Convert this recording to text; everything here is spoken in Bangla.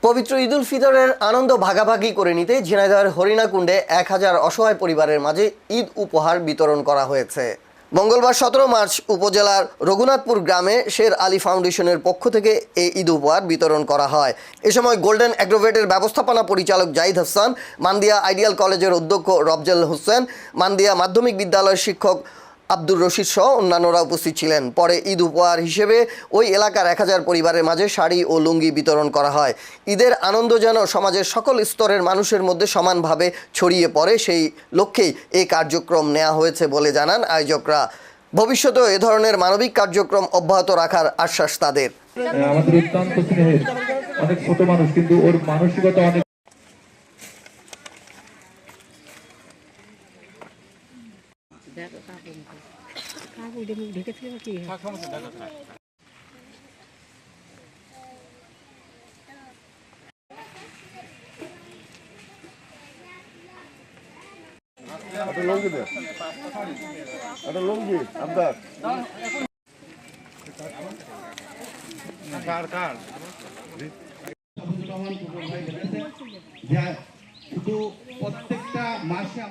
পবিত্র ঈদ উল ফিতরের আনন্দ ভাগাভাগি করে নিতে ঝিনাইদহের হরিণাকুণ্ডে 1000 অসহায় পরিবারের মাঝে ঈদ উপহার বিতরণ করা হয়েছে। মঙ্গলবার 17 মার্চ উপজেলার রঘুনাথপুর গ্রামে শের আলী ফাউন্ডেশনের পক্ষ থেকে এই ঈদ উপহার বিতরণ করা হয়। এ সময় গোল্ডেন অ্যাগ্রোভেটের ব্যবস্থাপনা পরিচালক জাহিদ হাসান, মান্দিয়া আইডিয়াল কলেজের অধ্যক্ষ রফজল হোসেন, মান্দিয়া মাধ্যমিক বিদ্যালয়ের শিক্ষক আব্দুর রশিদ সহ অন্যান্যরা উপস্থিত ছিলেন। পরে ঈদ উপহার হিসেবে ওই এলাকার 1000 পরিবারের মাঝে শাড়ি ও লুঙ্গি বিতরণ করা হয়। ঈদের আনন্দ যেন সমাজের সকল স্তরের মানুষের মধ্যে সমানভাবে ছড়িয়ে পড়ে, সেই লক্ষ্যেই এই কার্যক্রম নেওয়া হয়েছে বলে জানান আয়োজকরা। ভবিষ্যতেও এ ধরনের মানবিক কার্যক্রম অব্যাহত রাখার আশ্বাস তাদের। আমাদের অত্যন্ত স্নেহের অনেক ছোট মানুষ, কিন্তু ওর মানসিকতা অনেক। লুঙ্গি আপনার প্রত্যেকটা মাসে